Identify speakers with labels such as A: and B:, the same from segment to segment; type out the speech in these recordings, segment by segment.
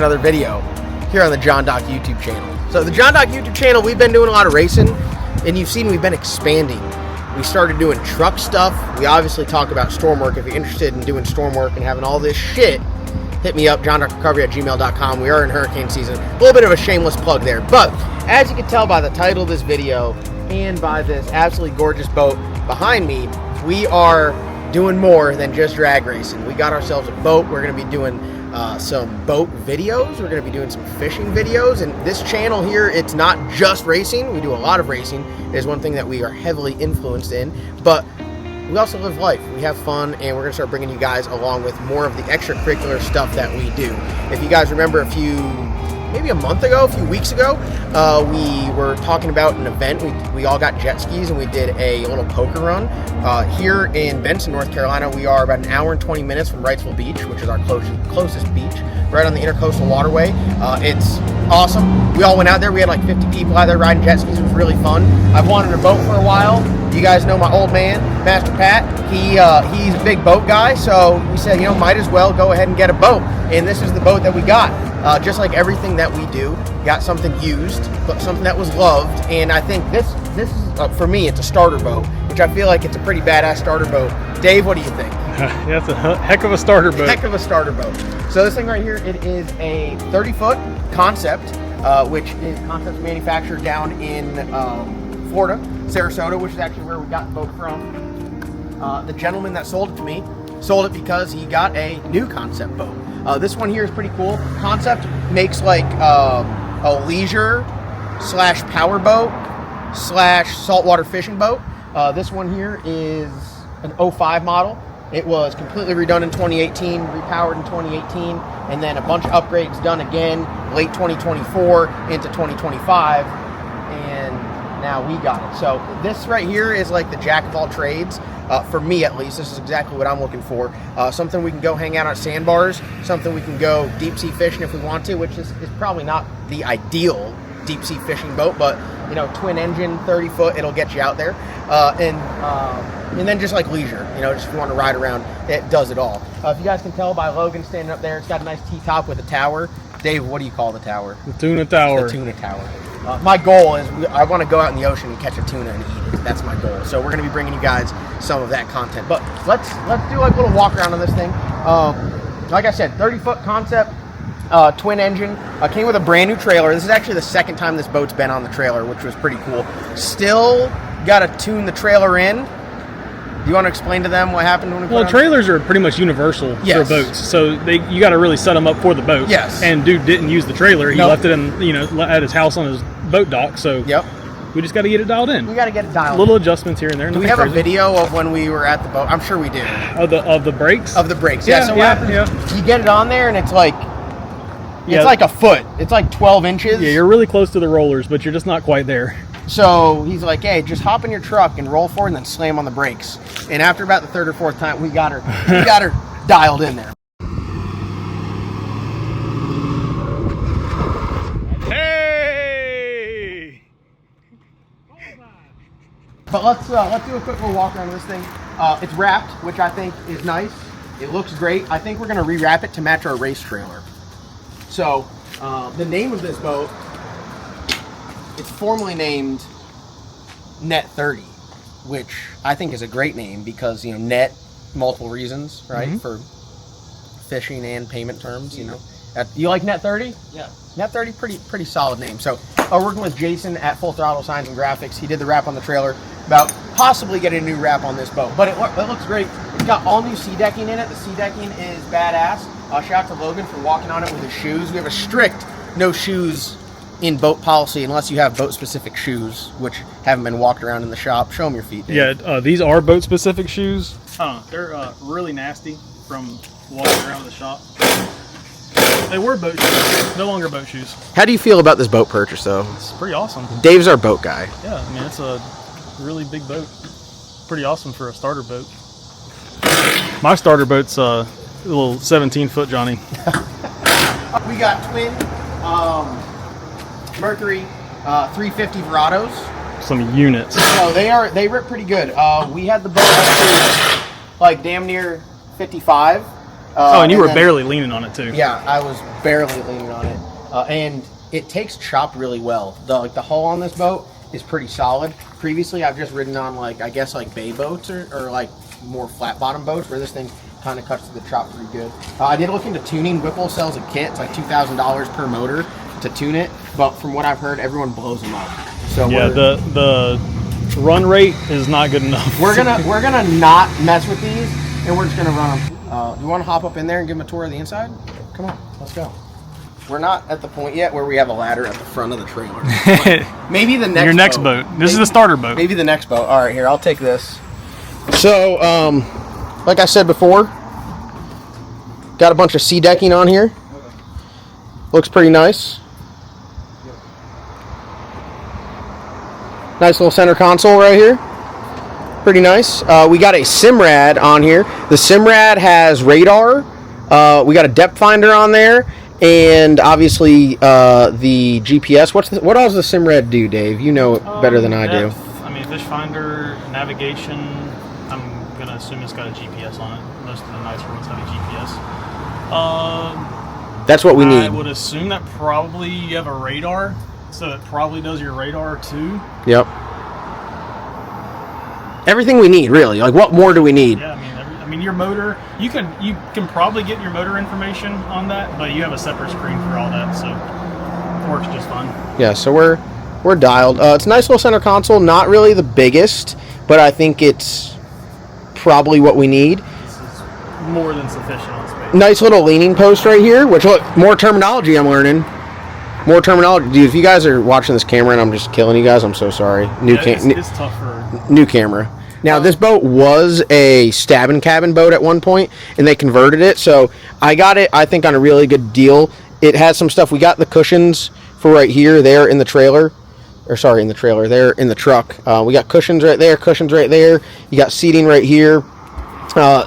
A: another video here on the John Doc YouTube channel. So the John Doc YouTube channel, we've been doing a lot of racing, and you've seen we've been expanding. We started doing truck stuff. We obviously talk about storm work. If you're interested in doing storm work and having all this shit, hit me up, johndocrecovery@gmail.com. We are in hurricane season. A little bit of a shameless plug there. But as you can tell by the title of this video and by this absolutely gorgeous boat behind me, we are doing more than just drag racing. We got ourselves a boat. We're going to be doing some boat videos. We're going to be doing some fishing videos. And this channel here, it's not just racing. We do a lot of racing. It is one thing that we are heavily influenced in. But we also live life. We have fun, and we're going to start bringing you guys along with more of the extracurricular stuff that we do. If you guys remember maybe a month ago, a few weeks ago, we were talking about an event. We all got jet skis and we did a little poker run. Here in Benson, North Carolina, we are about an hour and 20 minutes from Wrightsville Beach, which is our closest beach, right on the Intercoastal Waterway. It's awesome. We all went out there. We had like 50 people out there riding jet skis. It was really fun. I've wanted a boat for a while. You guys know my old man, Master Pat. He's a big boat guy, so we said, might as well go ahead and get a boat. And this is the boat that we got. Just like everything that we do, got something used, but something that was loved. And I think this is, for me, it's a starter boat, which I feel like it's a pretty badass starter boat. Dave, what do you think?
B: Yeah, it's a heck of a starter boat.
A: Heck of a starter boat. So this thing right here, it is a 30-foot Concept, which is Concept's manufactured down in Florida, Sarasota, which is actually where we got the boat from. The gentleman that sold it to me sold it because he got a new Concept boat. This one here is pretty cool. Concept makes like a leisure / power boat / saltwater fishing boat. This one here is an 05 model. It was completely redone in 2018, repowered in 2018, and then a bunch of upgrades done again late 2024 into 2025, and now we got it. So this right here is like the jack of all trades. For me, at least, this is exactly what I'm looking for. Something we can go hang out on sandbars, something we can go deep sea fishing if we want to, which is probably not the ideal deep sea fishing boat, but twin engine, 30-foot, it'll get you out there. And then just like leisure, just if you want to ride around, it does it all. If you guys can tell by Logan standing up there, it's got a nice T-top with a tower. Dave, what do you call the tower?
B: The tuna tower.
A: The tuna tower. My goal is I want to go out in the ocean and catch a tuna and eat it. That's my goal. So we're going to be bringing you guys some of that content. But let's do like a little walk around on this thing. Like I said, 30-foot Concept, twin engine. Came with a brand new trailer. This is actually the second time this boat's been on the trailer, which was pretty cool. Still got to tune the trailer in. Do you want to explain to them what happened when we
B: Well, trailers are pretty much universal for boats, so you got to really set them up for the boat.
A: Yes.
B: And dude didn't use the trailer; he left it in, at his house on his boat dock. So
A: yep,
B: we just got to get it dialed in.
A: We got to get it dialed.
B: Little adjustments here and there.
A: Do we have a video of when we were at the boat? I'm sure we do.
B: Of the brakes.
A: Of the brakes. Yeah. So what happens? You get it on there, and it's like. It's like a foot. It's like 12 inches.
B: Yeah, you're really close to the rollers, but you're just not quite there.
A: So he's like, hey, just hop in your truck and roll forward and then slam on the brakes. And after about the third or fourth time, we got her dialed in there.
B: Hey!
A: But let's do a quick little walk around this thing. It's wrapped, which I think is nice. It looks great. I think we're going to rewrap it to match our race trailer. So the name of this boat, it's formally named Net 30, which I think is a great name because, net, multiple reasons, right? Mm-hmm. For fishing and payment terms, You like Net 30?
C: Yeah.
A: Net 30, pretty solid name. So working with Jason at Full Throttle Signs and Graphics, he did the wrap on the trailer about possibly getting a new wrap on this boat. But it looks great. It's got all new sea decking in it. The sea decking is badass. Shout out to Logan for walking on it with his shoes. We have a strict no shoes in boat policy unless you have boat specific shoes, which haven't been walked around in the shop. Show them your feet, Dave.
B: Yeah, these are boat specific shoes. They're really nasty from walking around the shop. They were boat shoes, no longer boat shoes.
A: How do you feel about this boat purchase, though?
B: It's pretty awesome.
A: Dave's our boat guy.
B: Yeah, I mean, it's a really big boat. Pretty awesome for a starter boat. My starter boat's a little 17-foot Johnny.
A: We got twin Mercury 350 Verados.
B: Some units.
A: So they rip pretty good. We had the boat up to like damn near 55,
B: And you were barely leaning on it too.
A: Yeah, I was barely leaning on it, and it takes chop really well. The hull on this boat is pretty solid. Previously, I've just ridden on I guess bay boats or like more flat bottom boats where this thing kind of cuts through the chop pretty good. I did look into tuning. Whipple sells a kit. It's like $2,000 per motor to tune it, but from what I've heard, everyone blows them up. So
B: yeah, the run rate is not good enough.
A: We're gonna not mess with these, and we're just gonna run them. Do you want to hop up in there and give them a tour of the inside? Come on, let's go. We're not at the point yet where we have a ladder at the front of the trailer. Maybe the next.
B: Your next boat. This is the starter boat.
A: Maybe the next boat. All right, here, I'll take this. So, like I said before, got a bunch of sea decking on here. Looks pretty nice. Nice little center console right here. Pretty nice. We got a Simrad on here. The Simrad has radar. We got a depth finder on there, and obviously the GPS. What else does the Simrad do, Dave? You know it better than I do.
B: I mean, fish finder, navigation. I'm gonna assume it's got a GPS on it. Most of the nicer ones have a GPS.
A: That's what we need.
B: I would assume that probably you have a radar, so it probably does your radar too.
A: Yep. Everything we need, really. Like, what more do we need?
B: Yeah, I mean, your motor. You can probably get your motor information on that, but you have a separate screen for all that, so it works just fine.
A: Yeah, so we're dialed. It's a nice little center console. Not really the biggest, but I think it's probably what we need.
B: This is more than sufficient on space.
A: Nice little leaning post right here, which, look, more terminology I'm learning. More terminology. Dude, if you guys are watching this camera and I'm just killing you guys, I'm so sorry.
B: It's tough for...
A: New camera. Now, this boat was a stab-and cabin boat at one point, and they converted it, so I got it, I think, on a really good deal. It has some stuff. We got the cushions for right here, there in the trailer. Or, sorry, in the trailer, there in the truck. We got cushions right there, cushions right there. You got seating right here.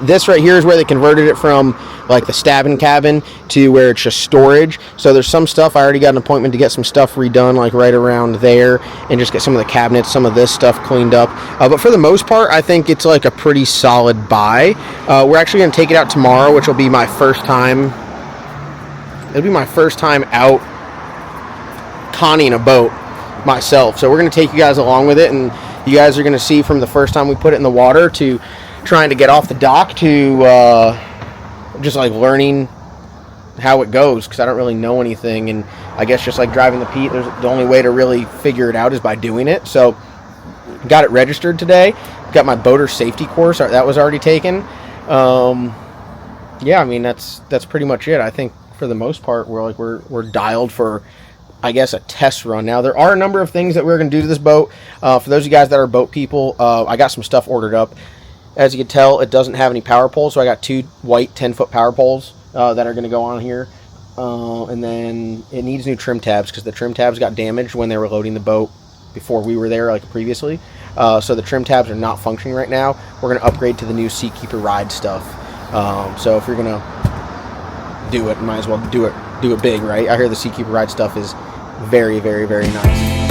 A: This right here is where they converted it from like the stab-and cabin to where it's just storage. So there's some stuff. I already got an appointment to get some stuff redone like right around there and just get some of the cabinets, some of this stuff cleaned up. But for the most part, I think it's like a pretty solid buy. We're actually going to take it out tomorrow, which will be my first time. It'll be my first time out conning a boat myself. So we're going to take you guys along with it, and you guys are going to see from the first time we put it in the water to trying to get off the dock to just like learning how it goes, because I don't really know anything, and I guess just like driving the Pete, the only way to really figure it out is by doing it. So got it registered today, got my boater safety course that was already taken. Yeah, I mean that's pretty much it. I think for the most part we're dialed for, I guess, a test run. Now, there are a number of things that we're going to do to this boat. For those of you guys that are boat people, I got some stuff ordered up. As you can tell, it doesn't have any power poles, so I got 2 white 10-foot power poles that are going to go on here. And then it needs new trim tabs because the trim tabs got damaged when they were loading the boat before we were there, like previously. So the trim tabs are not functioning right now. We're going to upgrade to the new Seakeeper Ride stuff. So if you're going to do it, might as well do it big, right? I hear the Seakeeper Ride stuff is very, very, very nice.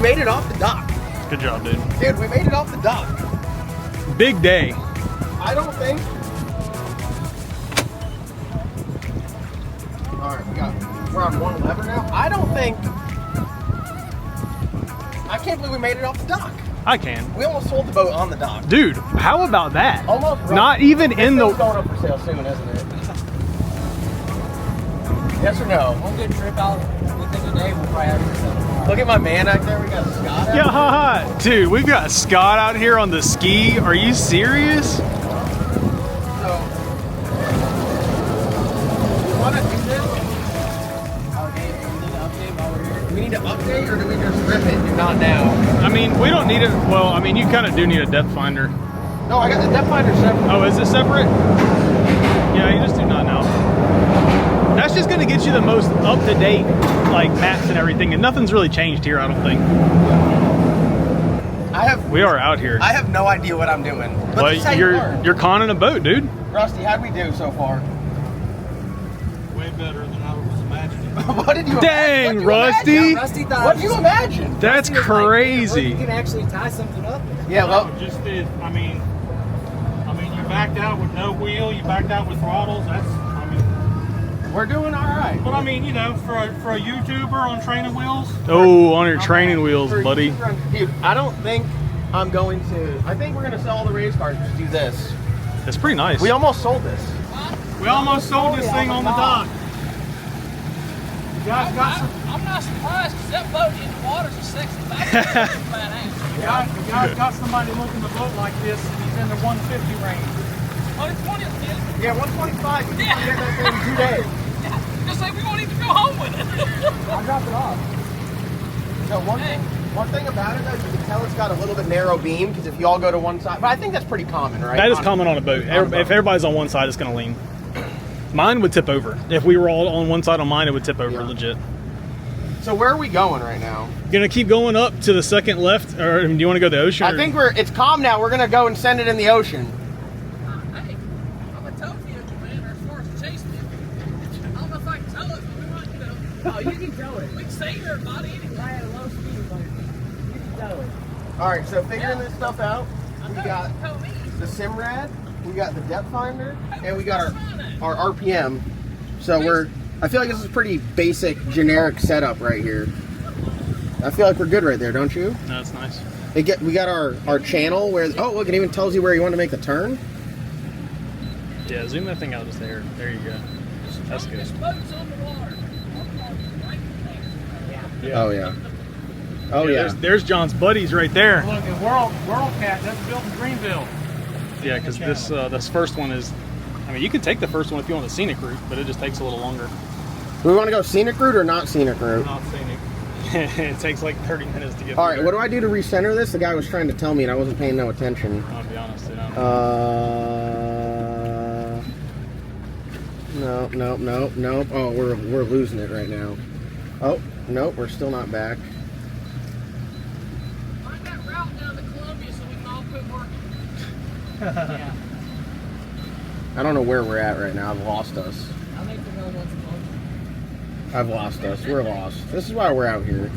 A: made it off the dock.
B: Good job, dude.
A: Dude, we made it off the dock.
B: Big day.
A: I don't think. All right, we're on one lever now. I don't think. I can't believe we made it off the dock.
B: I can.
A: We almost sold the boat on the dock.
B: Dude, how about that?
A: Almost.
B: Not even in the.
A: It's going up for sale soon, isn't it? Yes or no?
C: One good trip out within a day, we'll probably have it tomorrow.
A: Look at my man out there. We got Scott.
B: Yeah, haha. Dude, we've got Scott out here on the ski. Are you serious?
A: So, you want to do this?
C: Okay, we need to update while we're here.
A: Do we need to update or do we just rip it and not now?
B: I mean, we don't need it. Well, I mean, you kind of do need a depth finder.
A: No, I got the depth finder separate.
B: Oh, is it separate? Yeah, you just do not now. That's just going to get you the most up-to-date, like, maps and everything, and nothing's really changed here, I don't think. We are out here.
A: I have no idea what I'm doing. But this is how you learn.
B: You're conning a boat, dude.
A: Rusty, how'd we do so far?
D: Way better than I was imagining.
A: What did you
B: Dang,
A: imagine?
B: Rusty.
C: Yeah, Rusty thought
A: What did you imagine?
B: That's
C: Rusty was like,
B: crazy.
C: "Look, you can actually tie something up.
A: Yeah, well,
D: No, just did. I mean, you backed out with no wheel. You backed out with throttles. That's.
A: we're doing all right.
D: But I mean, you know, for a YouTuber on training wheels.
B: Oh, on your training wheels, buddy.
A: Dude, I don't think I'm going to. I think we're going to sell all the race cars and just do this.
B: That's pretty nice.
A: We almost sold this.
D: We almost sold this thing on the dock. You guys got some.
C: I'm not surprised because that boat in the water's a sexy badass.
D: You guys got somebody looking the boat like this. He's in the 150 range.
C: Oh, it's 20, kid.
A: Yeah, 125. You
C: Yeah.
A: can get that thing in 2 days.
C: Just like we won't even go home with it.
A: I'll drop it off. So one thing about it though, you can tell it's got a little bit narrow beam because if you all go to one side, but I think that's pretty common, right?
B: That is common on a boat. If everybody's on one side, it's going to lean. Mine would tip over. If we were all on one side on mine, it would tip over, legit.
A: So where are we going right now?
B: You're going to keep going up to the second left, or do you want to go to the ocean?
A: I think it's calm now. We're gonna go and send it in the ocean.
C: Hey, I'm a tow vehicle, man, or as far as chasing it. I don't know if I can tow it, but we might, you know. Oh, you can tow it. We can save everybody anyway. Right at a low speed, but you can tow it.
A: All right, so figuring this stuff out, we got
C: Tow me.
A: the Simrad, we got the depth finder, and we got our RPM. So I feel like this is a pretty basic, generic setup right here. I feel like we're good right there, don't you?
B: No, that's nice.
A: We got our channel where, oh look, it even tells you where you want to make the turn.
B: Yeah, zoom that thing out just there. There you go. That's good.
C: This boat's on the water. Right there.
A: Oh yeah. Oh yeah.
B: There's John's buddies right there.
D: Look at WorldCat. That's built in Greenville.
B: Yeah, because this first one is. I mean, you can take the first one if you want the scenic route, but it just takes a little longer.
A: Do we want to go scenic route or not scenic route?
D: Not scenic.
B: It takes like 30 minutes to get.
A: All right,
B: through
A: what do I do to recenter this? The guy was trying to tell me and I wasn't paying no attention.
B: I'll be honest. You know.
A: Nope. Oh, we're losing it right now. Oh, nope, we're still not back.
C: Find that route down to Columbia so we can all quit working. Yeah.
A: I don't know where we're at right now. I've lost us.
C: I'll make the real ones close.
A: I've lost us. We're lost. This is why we're out here.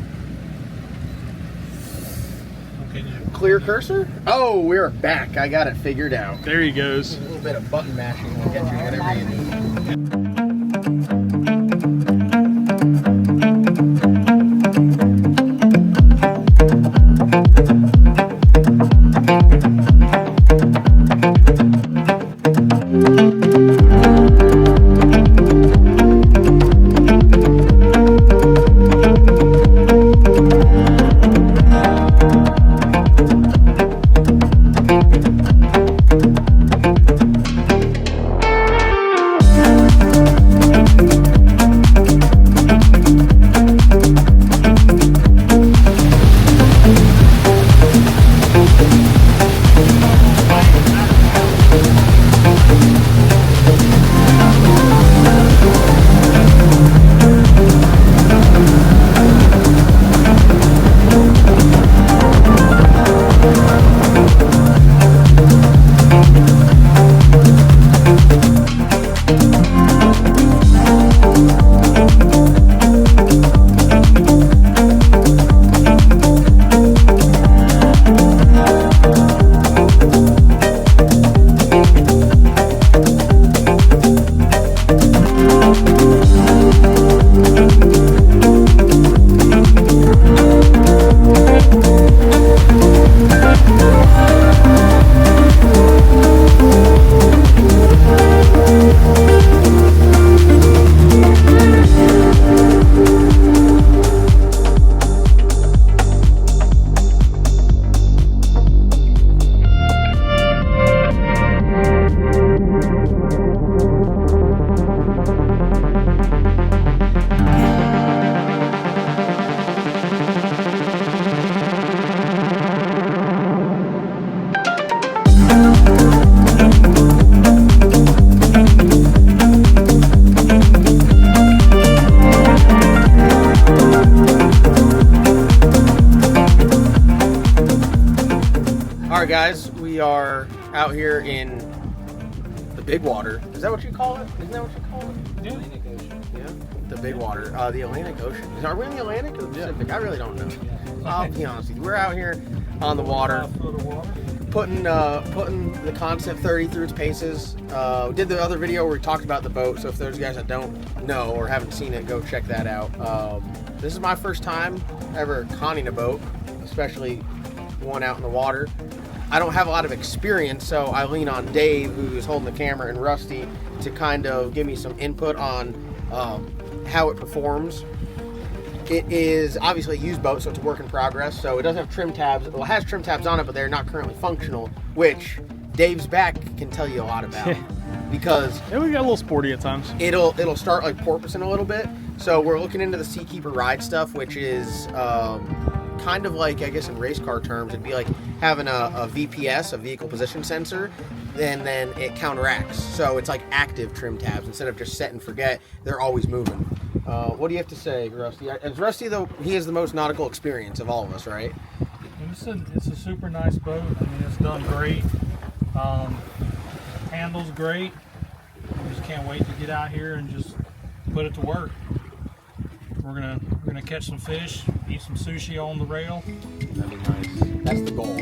D: Okay,
A: Clear cursor? Oh, we're back. I got it figured out.
B: There he goes.
A: A little bit of button mashing will get you whatever you need. All right, guys, we are out here in the big water. Is that what you call it? Isn't that what you call it?
D: Yeah.
C: Atlantic Ocean.
A: Yeah, the big water. The Atlantic Ocean. Are we in the Atlantic or the Pacific? I really don't know. I'll be honest with you. We're out here on the water,
D: 5 foot of water.
A: putting the Concept 30 through its paces. We did the other video where we talked about the boat, so if there's guys that don't know or haven't seen it, go check that out. This is my first time ever conning a boat, especially one out in the water. I don't have a lot of experience, so I lean on Dave, who's holding the camera, and Rusty to kind of give me some input on how it performs. It is obviously a used boat, so it's a work in progress. So it doesn't have trim tabs. Well, it has trim tabs on it, but they're not currently functional, which Dave's back can tell you a lot about. Because
B: Yeah, we got a little sporty at times.
A: it'll start like porpoising a little bit. So we're looking into the Seakeeper ride stuff, which is kind of like, I guess in race car terms, it'd be like having a VPS, a vehicle position sensor, and then it counteracts. So it's like active trim tabs instead of just set and forget. They're always moving. What do you have to say, Rusty? As Rusty, though, he has the most nautical experience of all of us, right?
D: It's a super nice boat. I mean, it's done great. Handles great. We just can't wait to get out here and just put it to work. We're gonna catch some fish, eat some sushi on the rail.
A: That'd be nice. That's the goal.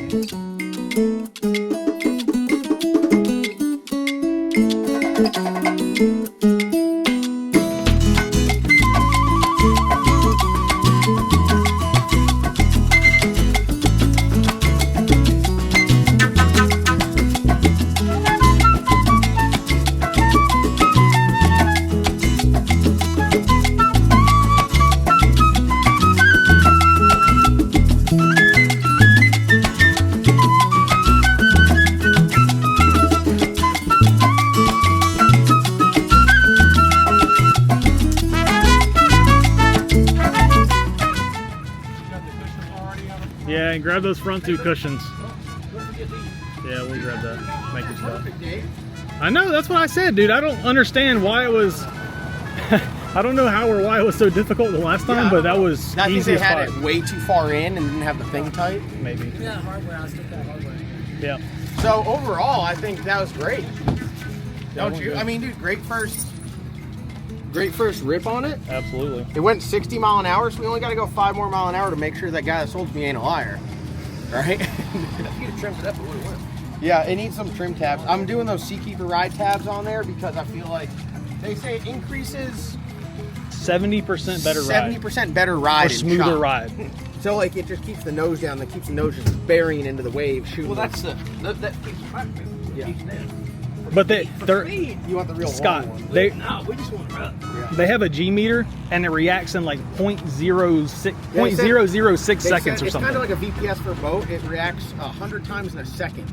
B: Yeah, and grab those front 2 cushions. Yeah, we'll grab that. Thank you, Scott. I know, that's what I said, dude. I don't understand why it was... I don't know how or why it was so difficult the last time, but that was
A: I think
B: easy
A: they
B: as
A: had
B: fuck.
A: it way too far in and didn't have the thing tight.
B: Maybe.
C: Yeah, hardware. I stick that hardware.
B: Yeah.
A: So overall, I think that was great. Don't you? I mean, dude, great first rip on it.
B: Absolutely.
A: It went 60 mile an hour, so we only got to go 5 more mile an hour to make sure that guy that sold me ain't a liar. Right?
C: If you'd have trimmed it up, it would have went.
A: Yeah, it needs some trim tabs. I'm doing those Seakeeper ride tabs on there because I feel like they say it increases
B: 70% better ride.
A: 70% better ride
B: Or
A: and
B: smoother
A: chop.
B: ride.
A: So like it just keeps the nose down, that keeps the nose just burying into the waves, shooting.
C: Well, that's that keeps it back.
A: Yeah.
C: Keeps it in.
B: But they're
C: Speed.
A: You want the real
B: Scott,
A: long one.
C: No, we just want rough.
B: they have a G meter and it reacts in like 0.06
A: Yeah, they said-
B: .006
A: They
B: seconds
A: said
B: or
A: it's
B: something.
A: kind of like a VPS for a boat. It reacts 100 times in a second.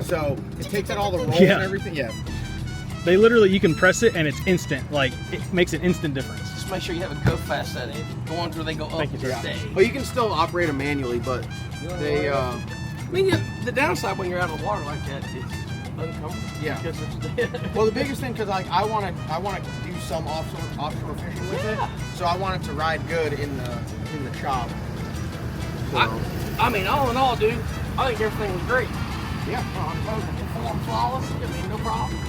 A: So it takes out all the roll
B: Yeah.
A: and everything. Yeah.
B: They literally, you can press it and it's instant. Like, it makes an instant difference.
C: Just make sure you have a go fast setting. The ones where they go up
B: Thank you,
C: and
B: sir.
C: stay.
A: Well, you can still operate them manually, but they,
C: I mean, the downside when you're out of the water like that, it's uncomfortable.
A: Yeah.
C: Because it's
A: well, the biggest thing, because like I want to do some offshore fishing with it, so I want it to ride good in the chop. So,
C: I mean, all in all, dude, I think everything was great.
A: yeah,
C: Performed flawless. I mean, no problem.